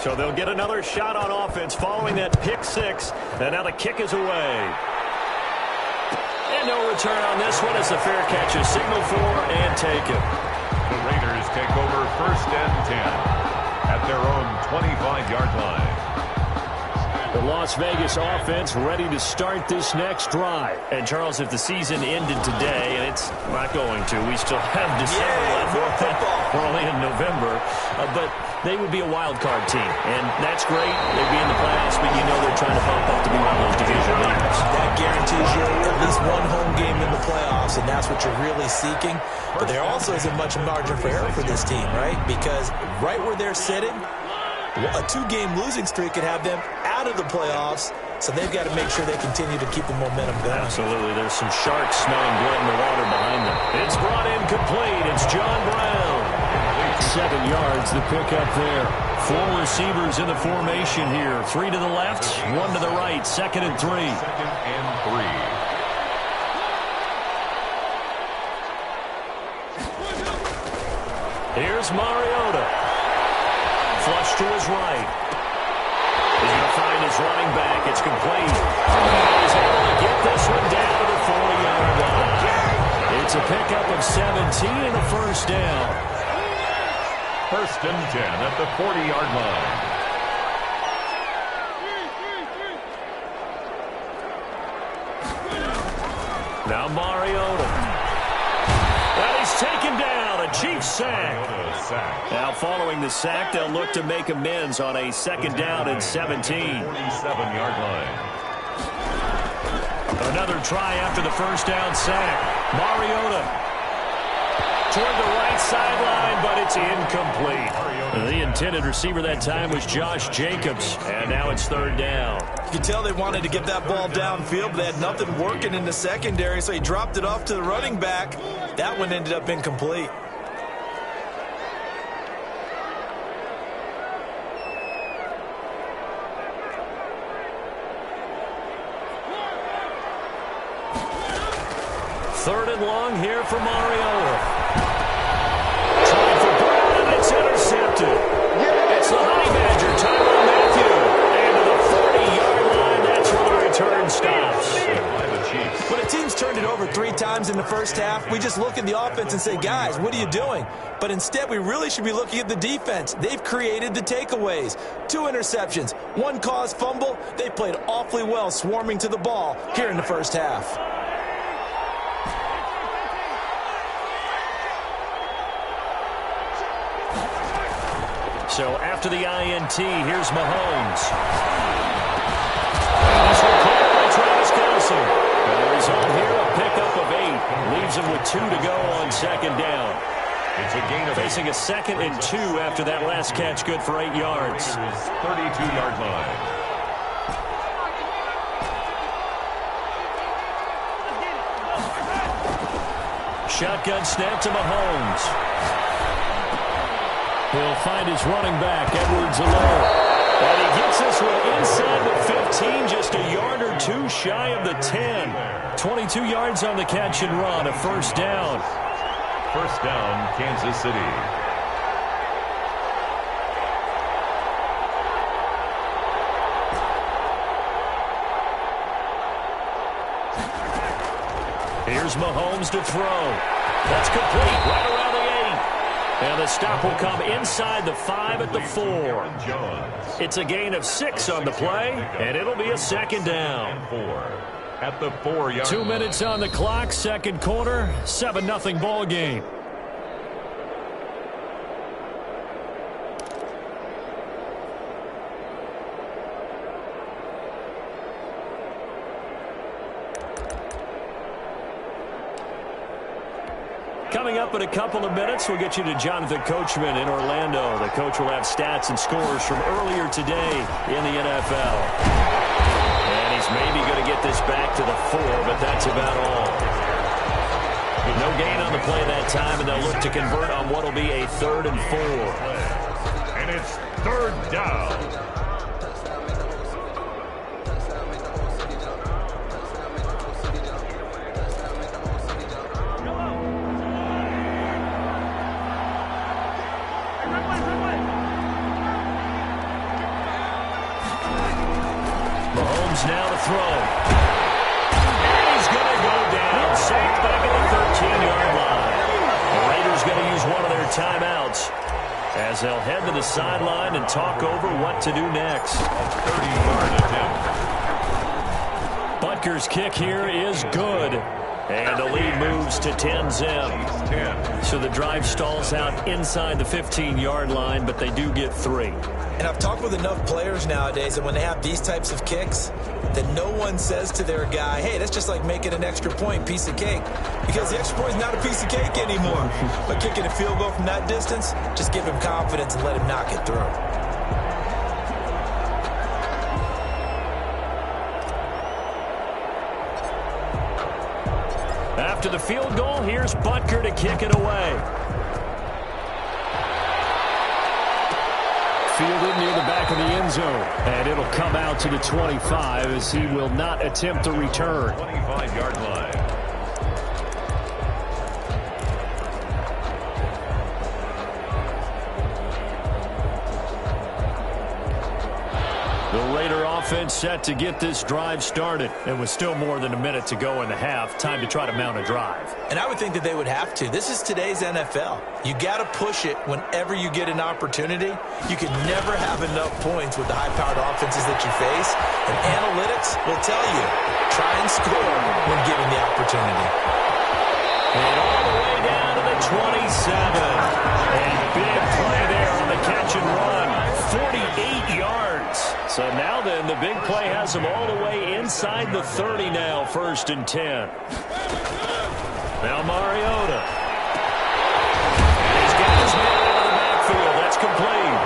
So they'll get another shot on offense following that pick six. And now the kick is away. And no return on this one as the fair catch is signaled for and taken. The Raiders take over 1st and 10 at their own 25-yard line. The Las Vegas offense ready to start this next drive. And, Charles, if the season ended today, and it's not going to, we still have December left. We're only in November. But they would be a wild card team. And that's great. They'd be in the playoffs, but you know they're trying to bump up to be one of those division leaders. That guarantees you at least one home game in the playoffs, and that's what you're really seeking. But there also isn't much margin for error for this team, right? Because right where they're sitting, a 2-game losing streak could have them out of the playoffs, so they've got to make sure they continue to keep the momentum going. Absolutely. There's some sharks smelling blood in the water behind them. It's brought in complete. It's John Brown. 7 yards, the pickup there. 4 receivers in the formation here. 3 to the left, 1 to the right. 2nd and 3. 2nd and 3. Here's Mariota. Flush to his right. He's going to find his running back. It's complete. He's able to get this one down to the 40-yard line. It's a pickup of 17 and a first down. 1st and 10 at the 40-yard line. Now Mariota. And he's taken down. A Chiefs sack. Now following the sack, they'll look to make amends on a 2nd down and 17. 47-yard line. Another try after the first down sack. Mariota toward the right sideline, but it's incomplete. The intended receiver that time was Josh Jacobs, and now it's 3rd down. You can tell they wanted to get that ball downfield, but they had nothing working in the secondary, so he dropped it off to the running back. That one ended up incomplete. Third and long here for Mariota. Trying for Brown, and it's intercepted. It's the Honey Badger, Tyrann Mathieu. And to the 40-yard line, that's where the return stops. When a team's turned it over 3 times in the first half, we just look at the offense and say, guys, what are you doing? But instead, we really should be looking at the defense. They've created the takeaways. 2 interceptions, 1 caused fumble. They played awfully well swarming to the ball here in the first half. So after the INT, here's Mahomes. This one caught by Travis Kelce. And the result here, a pickup of 8. Leaves him with 2 to go on 2nd down. It's a gain of Facing a 2nd and 2 after that last catch, good for 8 yards. 32-yard line. Shotgun snap to Mahomes. He'll find his running back, Edwards-Helaire. And he gets this one inside the 15, just a yard or 2 shy of the 10. 22 yards on the catch and run, a first down. First down, Kansas City. Here's Mahomes to throw. That's complete, right around the 8. And the stop will come inside the 5 at the 4. It's a gain of 6 on the play, and it'll be a 2nd down. 4 at the 4-yard 2 minutes on the clock, 2nd quarter, 7-0 ball game. Coming up in a couple of minutes, we'll get you to Jonathan Coachman in Orlando. The coach will have stats and scores from earlier today in the NFL. And he's maybe going to get this back to the 4, but that's about all. No gain on the play that time, and they'll look to convert on what will be a 3rd and 4. And it's 3rd down. Mahomes now to throw. And he's going to go down. Safe back at the 13-yard line. The Raiders going to use one of their timeouts as they'll head to the sideline and talk over what to do next. 30-yard attempt. Butker's kick here is good. And the lead moves to 10-zip. So the drive stalls out inside the 15-yard line, but they do get 3. And I've talked with enough players nowadays that when they have these types of kicks, that no one says to their guy, hey, that's just like making an extra point, piece of cake. Because the extra point is not a piece of cake anymore. But kicking a field goal from that distance, just give him confidence and let him knock it through. After the field goal, here's Butker to kick it away. Fielded near the back of the end zone. And it'll come out to the 25 as he will not attempt a return. 25-yard line. The Raider offense set to get this drive started. And with still more than a minute to go in the half, time to try to mount a drive. And I would think that they would have to. This is today's NFL. You got to push it whenever you get an opportunity. You can never have enough points with the high-powered offenses that you face. And analytics will tell you, try and score when given the opportunity. And all the way down to the 27. And big play there on the catch and run. 48 yards. So now then, the big play has them all the way inside the 30 now, 1st and 10. Now Mariota. And he's got his man out of the backfield. That's complete.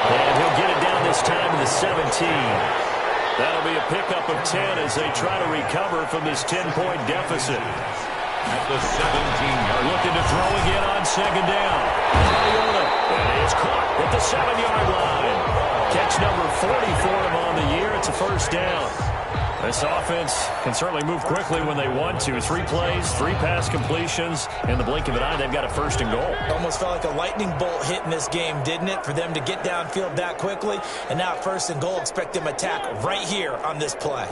And he'll get it down this time to the 17. That'll be a pickup of 10 as they try to recover from this 10-point deficit. At the 17-yard line. Looking to throw again on 2nd down. Mariota. And it's caught at the 7-yard line. Catch number 40 for him on the year. It's a 1st down. This offense can certainly move quickly when they want to. 3 plays, 3 pass completions. In the blink of an eye, they've got a 1st and goal. Almost felt like a lightning bolt hit in this game, didn't it? For them to get downfield that quickly. And now 1st and goal, expect them to attack right here on this play.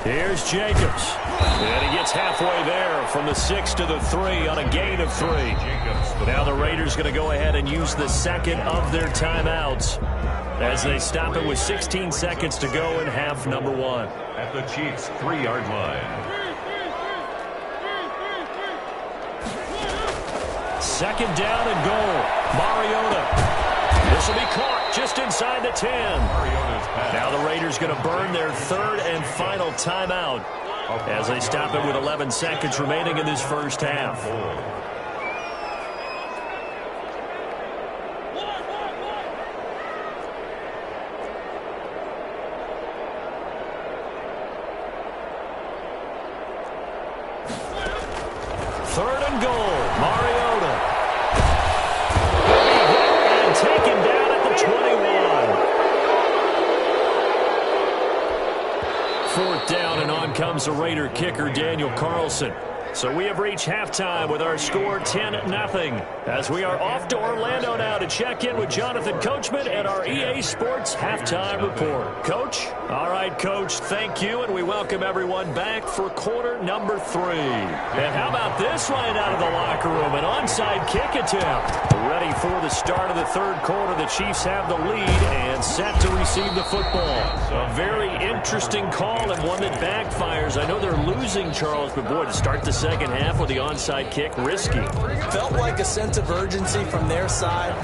Here's Jacobs. And he gets halfway there from the 6 to the 3 on a gain of 3. Now the Raiders going to go ahead and use the second of their timeouts as they stop it with 16 seconds to go in half number 1. At the Chiefs' 3-yard line. 2nd down and goal. Mariota. This will be caught just inside the 10. Now the Raiders going to burn their 3rd and final timeout as they stop it with 11 seconds remaining in this 1st half. Third and goal. Mariota. And taken down at the 21. 4th down, and on comes the Raider kicker, Daniel Carlson. So we have reached halftime with our score 10-0. As we are off to Orlando now to check in with Jonathan Coachman and our EA Sports Halftime Report. Coach? All right, Coach, thank you, and we welcome everyone back for quarter number 3. And how about this right out of the locker room? An onside kick attempt. Ready for the start of the 3rd quarter. The Chiefs have the lead and set to receive the football. A very interesting call and one that backfires. I know they're losing, Charles, but boy, to start the 2nd half with the onside kick, risky. Felt like a sense of urgency from their side,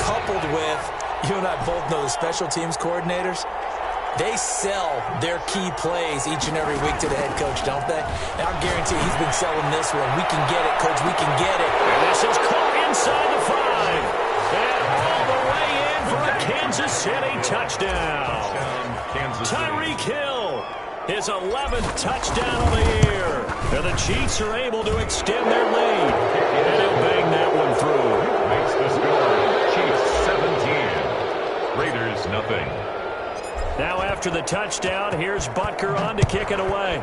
coupled with, you and I both know the special teams coordinators, they sell their key plays each and every week to the head coach, don't they? And I guarantee he's been selling this one. We can get it, coach, we can get it. And this is caught inside the 5. And all the way in for a Kansas City touchdown. Tyreek Hill, his 11th touchdown of the year. And the Chiefs are able to extend their lead. And he'll bang that one through. Makes the score Chiefs 17. Raiders nothing. Now after the touchdown, here's Butker on to kick it away.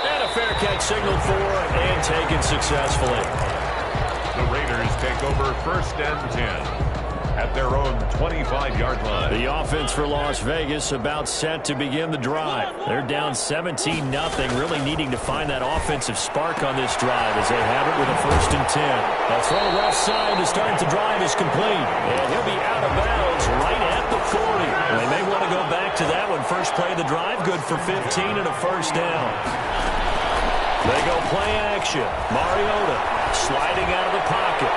And a fair catch signaled for and taken successfully. The Raiders take over 1st and 10. at their own 25-yard line. The offense for Las Vegas about set to begin the drive. They're down 17-0, really needing to find that offensive spark on this drive as they have it with a 1st and 10. A throw left side to start the drive is complete. And he'll be out of bounds right at the 40. They may want to go back to that one. First play of the drive, good for 15 and a 1st down. They go play action. Mariota sliding out of the pocket.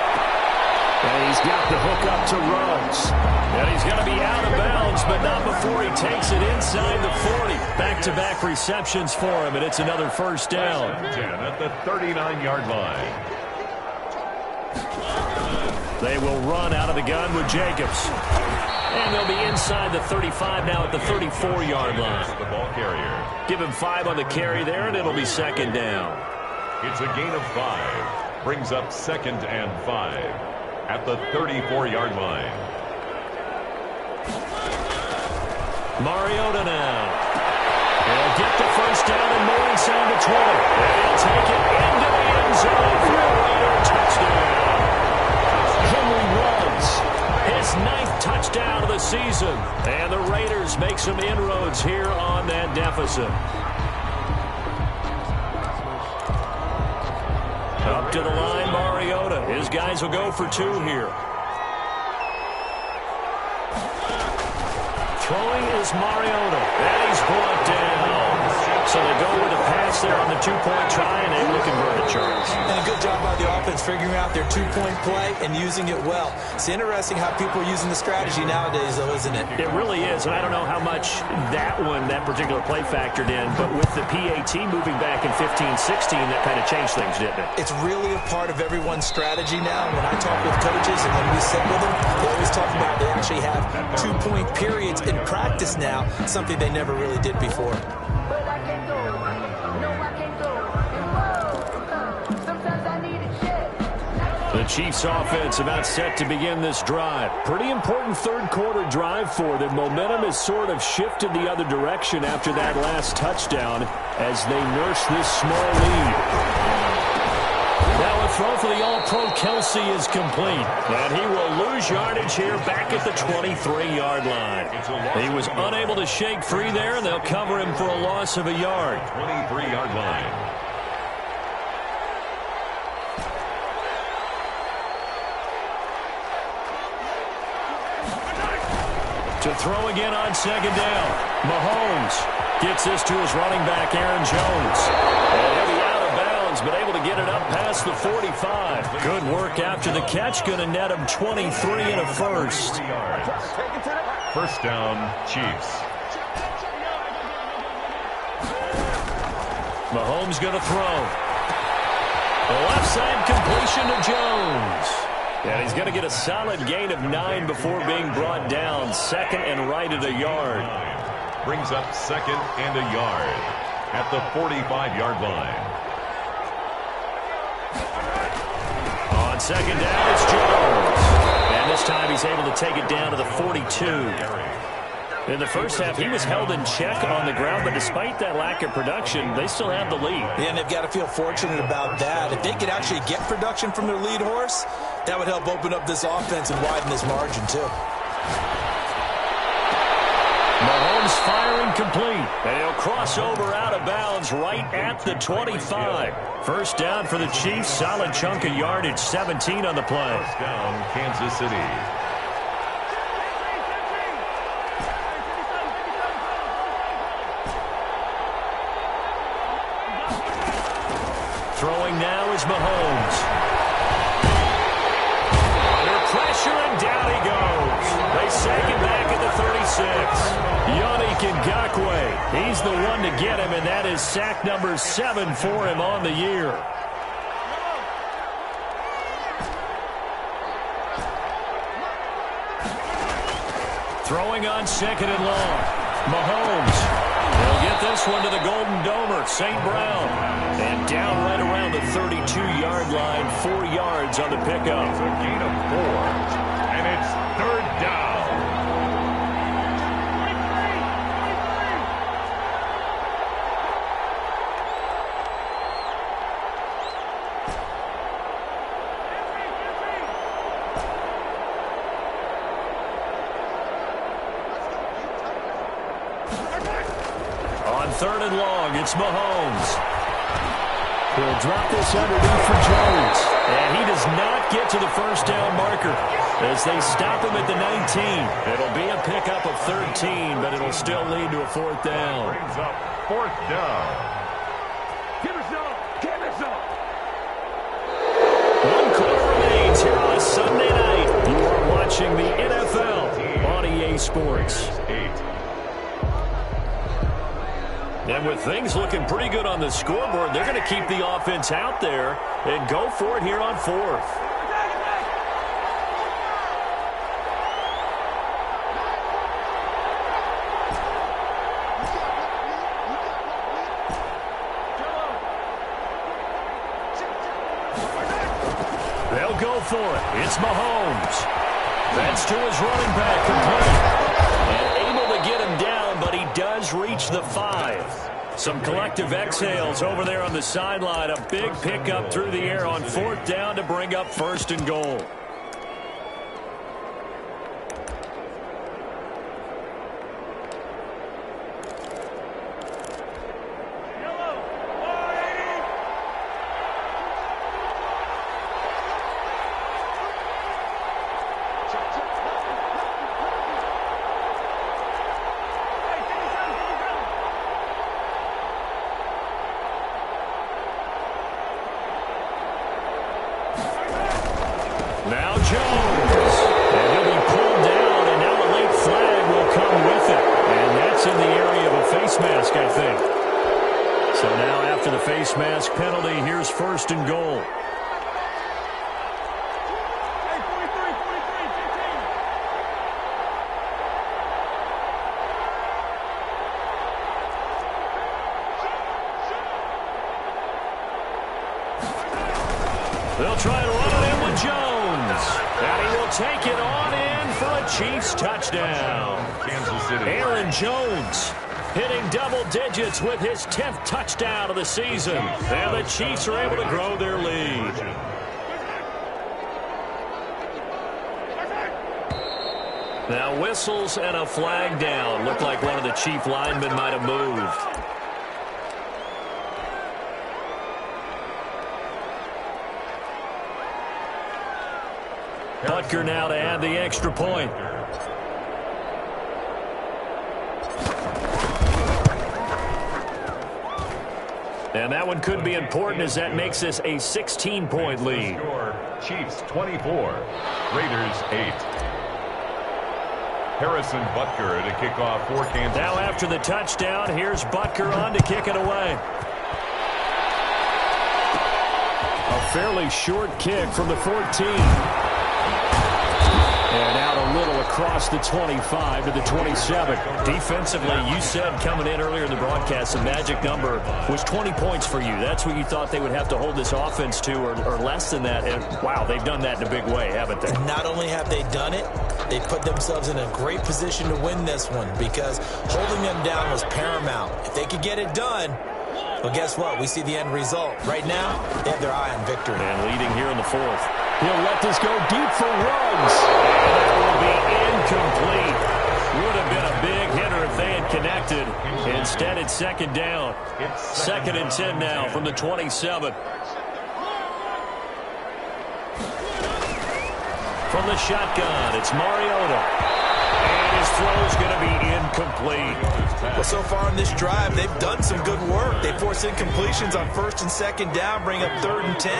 And he's got the hook up to Ruggs. And he's going to be out of bounds, but not before he takes it inside the 40. Back-to-back receptions for him, and it's another 1st down. 10 at the 39-yard line. They will run out of the gun with Jacobs. And they'll be inside the 35 now at the 34-yard line. The ball carrier. Give him 5 on the carry there, and it'll be 2nd down. It's a gain of 5. Brings up 2nd and 5 at the 34-yard line. Mariota now. He'll get the 1st down and more inside the 20. And he'll take it into the end zone for a Raider touchdown. Henry Ruggs, his 9th touchdown of the season. And the Raiders make some inroads here on that deficit. Up to the line, Mariota. His guys will go for 2 here. Throwing is Mariota. And he's brought down. So they go with a pass there on the 2-point try, and able to convert it, Charles. And a good job by the offense figuring out their 2-point play and using it well. It's interesting how people are using the strategy nowadays, though, isn't it? It really is, and I don't know how much that particular play factored in, but with the PAT moving back in 15-16, that kind of changed things, didn't it? It's really a part of everyone's strategy now. When I talk with coaches and when we sit with them, they always talk about they actually have 2-point periods in practice now, something they never really did before. The Chiefs offense about set to begin this drive. Pretty important 3rd quarter drive for them. Momentum has sort of shifted the other direction after that last touchdown as they nurse this small lead. Now a throw for the All-Pro Kelsey is complete. And he will lose yardage here back at the 23-yard line. He was unable to shake free there, and they'll cover him for a loss of a yard. 23-yard line. To throw again on 2nd down. Mahomes gets this to his running back, Aaron Jones. And he'll be out of bounds, but able to get it up past the 45. Good work after the catch. Going to net him 23 and a 1st. 1st down, Chiefs. Mahomes going to throw. The left side completion to Jones. And he's going to get a solid gain of 9 before being brought down. 2nd and right at a yard. Brings up 2nd and a yard at the 45-yard line. On 2nd down, it's Jones. And this time he's able to take it down to the 42. In the first half, he was held in check on the ground, but despite that lack of production, they still have the lead. Yeah, and they've got to feel fortunate about that. If they could actually get production from their lead horse, that would help open up this offense and widen this margin, too. Mahomes firing complete, and he'll cross over out of bounds right at the 25. 1st down for the Chiefs, solid chunk of yardage, 17 on the play. 1st down, Kansas City. Throwing now is Mahomes. Under pressure, and down he goes. They sack him back at the 36. Yannick Ngakoue, he's the one to get him, and that is sack number 7 for him on the year. Throwing on 2nd and long. Mahomes. He'll get this one to the Golden Domer, St. Brown. And down right around the 32-yard line, 4 yards on the pickup. It's a gain of 4, and it's 3rd down. third and long. It's Mahomes. He'll drop this underneath for Jones. And he does not get to the first down marker as they stop him at the 19. It'll be a pickup of 13, but it'll still lead to a fourth down. Brings up fourth down. Give us up. Give us up. 1 quarter remains here on a Sunday night. You are watching the NFL on EA Sports. 8. And with things looking pretty good on the scoreboard, they're going to keep the offense out there and go for it here on fourth. They'll go for it. It's Mahomes. That's to his running back, complete. And able to get him down, but he does reach the 5. Some collective exhales over there on the sideline. A big pickup through the air on fourth down to bring up first and goal. Now Jones, and he'll be pulled down, and now a late flag will come with it. And that's in the area of a face mask, I think. So now after the face mask penalty, here's first and goal. They'll try to run it in with Jones. And he will take it on in for a Chiefs touchdown. Kansas City. Aaron Jones hitting double digits with his 10th touchdown of the season. And the Chiefs are able to grow their lead. Now whistles and a flag down. Looked like one of the Chief linemen might have moved. Butker now to add the extra point. And that one could be important as that makes this a 16-point lead. Score, Chiefs 24, Raiders 8. Harrison Butker to kick off for Kansas. Now after the touchdown, here's Butker on to kick it away. A fairly short kick from the 14. And out a little across the 25 to the 27. Defensively, you said coming in earlier in the broadcast, the magic number was 20 points for you. That's what you thought they would have to hold this offense to, or less than that. And, wow, they've done that in a big way, haven't they? Not only have they done it, they put themselves in a great position to win this one because holding them down was paramount. If they could get it done, well, guess what? We see the end result. Right now, they have their eye on victory. And leading here in the fourth. He'll let this go deep for Ruggs. And that will be incomplete. Would have been a big hitter if they had connected. Instead, it's second down. Second and 10 now from the 27. From the shotgun, it's Mariota. And his throw is going to be incomplete. Well, so far in this drive, they've done some good work. They force incompletions on first and second down, bring up third and 10.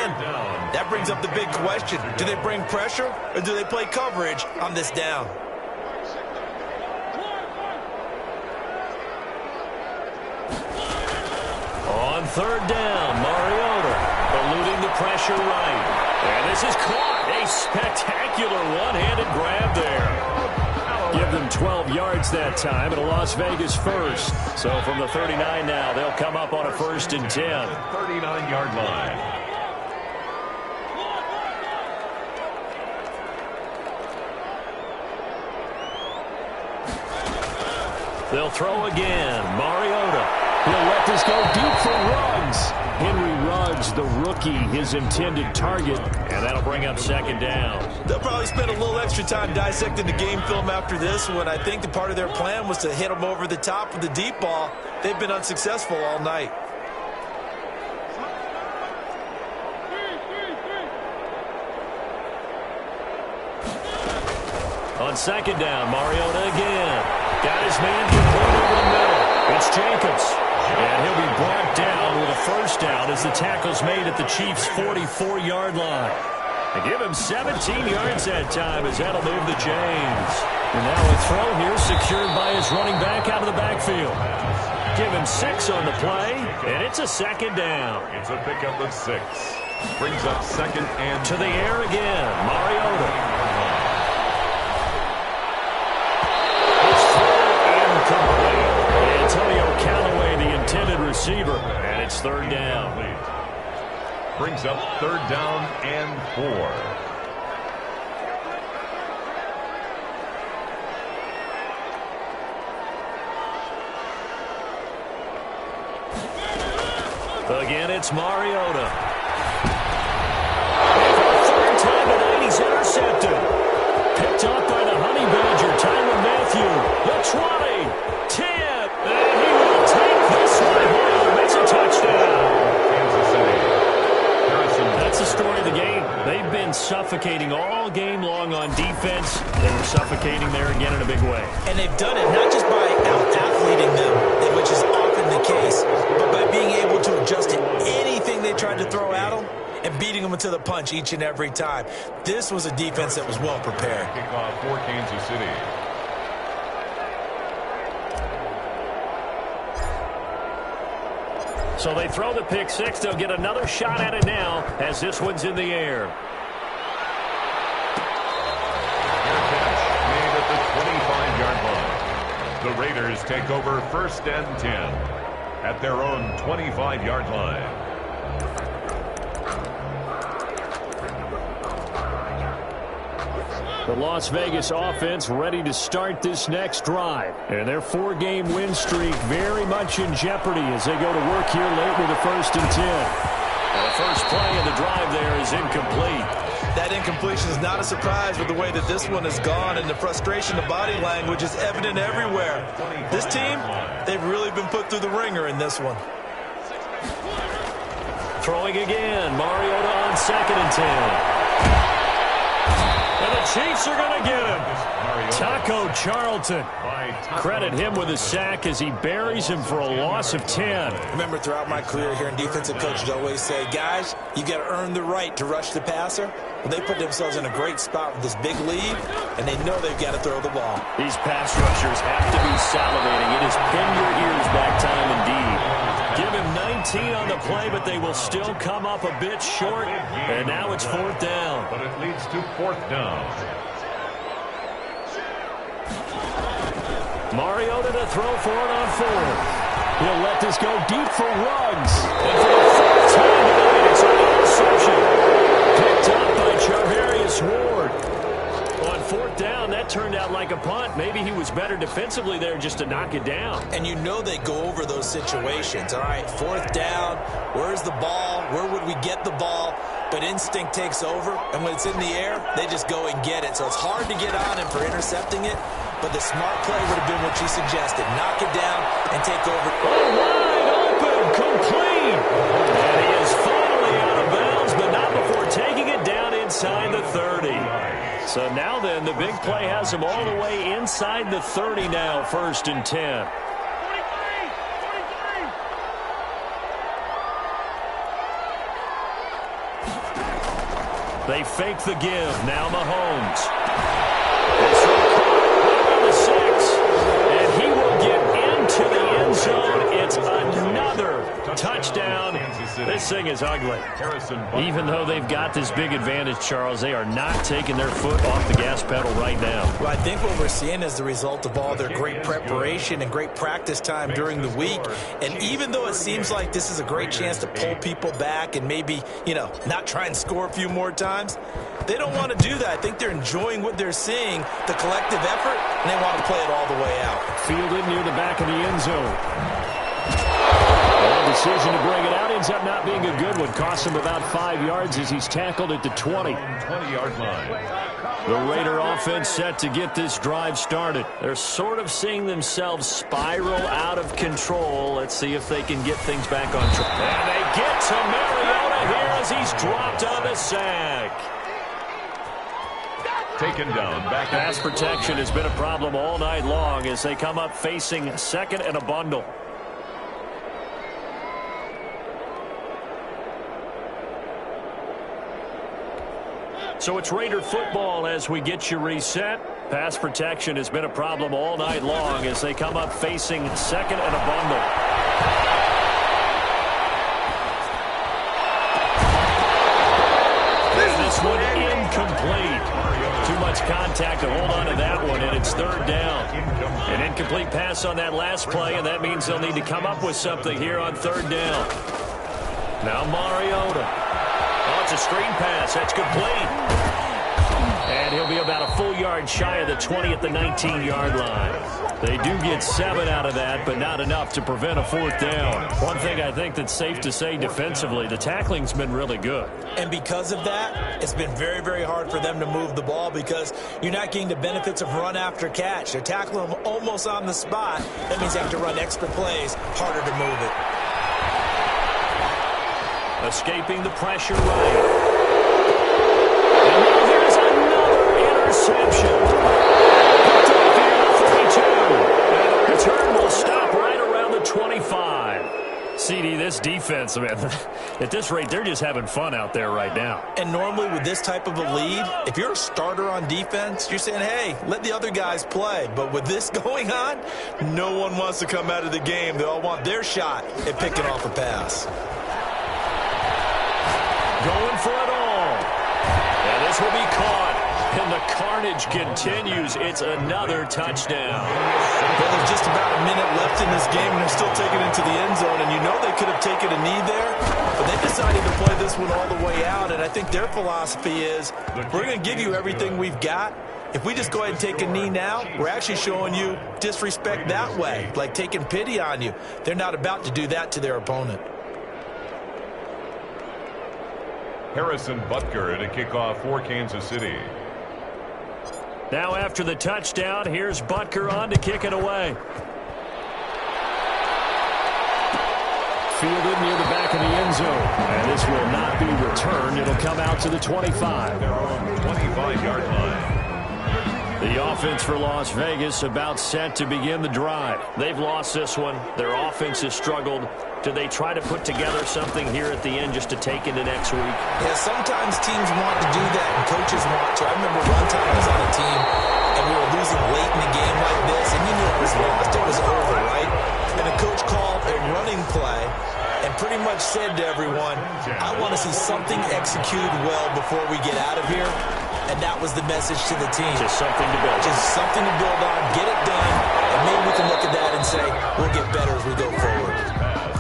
That brings up the big question. Do they bring pressure or do they play coverage on this down? On third down, Mariota eluding the pressure right. And this is caught. A spectacular one-handed grab there. Give them 12 yards that time, and a Las Vegas first. So from the 39 now, they'll come up on a first and 10. 39-yard line. They'll throw again. Mariota. He'll let this go deep for Ruggs. Henry Ruggs, the rookie, his intended target, and that'll bring up second down. They'll probably spend a little extra time dissecting the game film after this one. I think the part of their plan was to hit them over the top with the deep ball. They've been unsuccessful all night. On second down, Mariota again. Got his man complete over the middle. It's Jacobs. And he'll be brought down with a first down as the tackle's made at the Chiefs' 44-yard line. They give him 17 yards that time as that'll move the chains. And now a throw here secured by his running back out of the backfield. Give him 6 on the play, and it's a second down. It's a pickup of 6. Brings up second and to the air again, Mariota. Antonio Callaway, the intended receiver, and it's third down. Brings up third down and 4. Again, it's Mariota. And for the third time tonight, he's intercepted. Picked up by the Honey Badger, Tyrann Mathieu. The 20, 10, and he will take this one home. It's a touchdown. Kansas City. That's the story of the game. They've been suffocating all game long on defense. They were suffocating there again in a big way. And they've done it not just by out-athleting them, which is often the case, but by being able to adjust to anything they tried to throw at them and beating them to the punch each and every time. This was a defense that was well prepared. Kickoff for Kansas City. So they throw the pick six. They'll get another shot at it now as this one's in the air. Made at the 25-yard line. The Raiders take over first and 10 at their own 25-yard line. The Las Vegas offense ready to start this next drive. And their 4-game win streak very much in jeopardy as they go to work here late with a first and 10. And the first play of the drive there is incomplete. That incompletion is not a surprise with the way that this one has gone, and the frustration of body language is evident everywhere. This team, they've really been put through the ringer in this one. Throwing again, Mariota on second and 10. And the Chiefs are going to get him. Taco Charlton. Credit him with a sack as he buries him for a loss of 10. Remember, throughout my career here in defensive coaches always say, guys, you got to earn the right to rush the passer. Well, they put themselves in a great spot with this big lead, and they know they've got to throw the ball. These pass rushers have to be salivating. It is pin your ears back time indeed. Give him 19 on the play, but they will still come up a bit short. And now it's fourth down. But it leads to fourth down. Mariota to throw for it on fourth. He'll let this go deep for Ruggs. And for the fourth time tonight, it's an interception. Picked up by Charvarius Ward. On fourth down, that turned out like a punt. Maybe he was better defensively there just to knock it down. And you know they go over those situations. All right, fourth down, where's the ball? Where would we get the ball? But instinct takes over, and when it's in the air, they just go and get it. So it's hard to get on him for intercepting it, but the smart play would have been what you suggested. Knock it down and take over. Oh, wide open, complete. And he is finally out of bounds, but not before taking it down inside the 30. So now then, the big play has him all the way inside the 30 now, first and 10. They fake the give. Now Mahomes. It's on the 6. And he will get into the end zone. It's another touchdown. This thing is ugly. Even though they've got this big advantage, Charles, they are not taking their foot off the gas pedal right now. Well, I think what we're seeing is the result of all their great preparation and great practice time during the week. And even though it seems like this is a great chance to pull people back and maybe, not try and score a few more times, they don't want to do that. I think they're enjoying what they're seeing, the collective effort, and they want to play it all the way out. Fielded near the back of the end zone. And decision to bring it out ends up not being a good one. Costs him about 5 yards as he's tackled at the 20. 20-yard line. The Raider offense set to get this drive started. They're sort of seeing themselves spiral out of control. Let's see if they can get things back on track. And they get to Mariota here as he's dropped on the sack. Taken down. Back Pass protection has been a problem all night long as they come up facing second and a bundle. So it's Raider football as we get you reset. Pass protection has been a problem all night long as they come up facing second and a bundle. And this one incomplete. Too much contact to hold on to that one, and it's third down. An incomplete pass on that last play, and that means they'll need to come up with something here on third down. Now Mariota. Oh, it's a screen pass. That's complete. And he'll be about a full yard shy of the 20 at the 19-yard line. They do get 7 out of that, but not enough to prevent a fourth down. One thing I think that's safe to say defensively, the tackling's been really good. And because of that, it's been very, very hard for them to move the ball because you're not getting the benefits of run after catch. They're tackling them almost on the spot. That means they have to run extra plays, harder to move it. Escaping the pressure right. And now here's another interception. Picked off here at the 32. And the return will stop right around the 25. CD, this defense, man, at this rate, they're just having fun out there right now. And normally with this type of a lead, if you're a starter on defense, you're saying, hey, let the other guys play. But with this going on, no one wants to come out of the game. They all want their shot at picking off a pass. Going for it all. And this will be caught. And the carnage continues. It's another touchdown. Well, there's just about a minute left in this game, and they're still taking it into the end zone. And you know they could have taken a knee there, but they decided to play this one all the way out. And I think their philosophy is, we're going to give you everything we've got. If we just go ahead and take a knee now, we're actually showing you disrespect that way, like taking pity on you. They're not about to do that to their opponent. Harrison Butker at a kickoff for Kansas City. Now after the touchdown, here's Butker on to kick it away. Fielded near the back of the end zone. And this will not be returned. It'll come out to the 25. 25-yard line. The offense for Las Vegas about set to begin the drive. They've lost this one. Their offense has struggled. Do they try to put together something here at the end just to take into next week? Yeah, sometimes teams want to do that and coaches want to. I remember one time I was on a team and we were losing late in the game like this, and you knew it was lost. It was over, right? And the coach called a running play and pretty much said to everyone, I want to see something executed well before we get out of here. And that was the message to the team. Just something to build. Just something to build on, get it done, and maybe we can look at that and say, we'll get better as we go forward.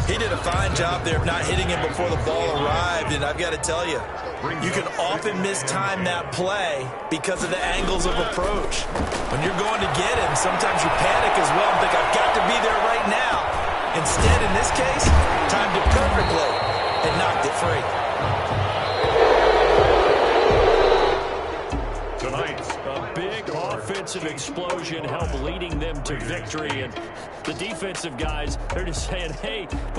He did a fine job there of not hitting him before the ball arrived, and I've got to tell you, you can often mistime that play because of the angles of approach. When you're going to get him, sometimes you panic as well and think, I've got to be there right now. Instead, in this case, timed it perfectly and knocked it free. A big offensive explosion helped leading them to victory, and the defensive guys, they're just saying, hey,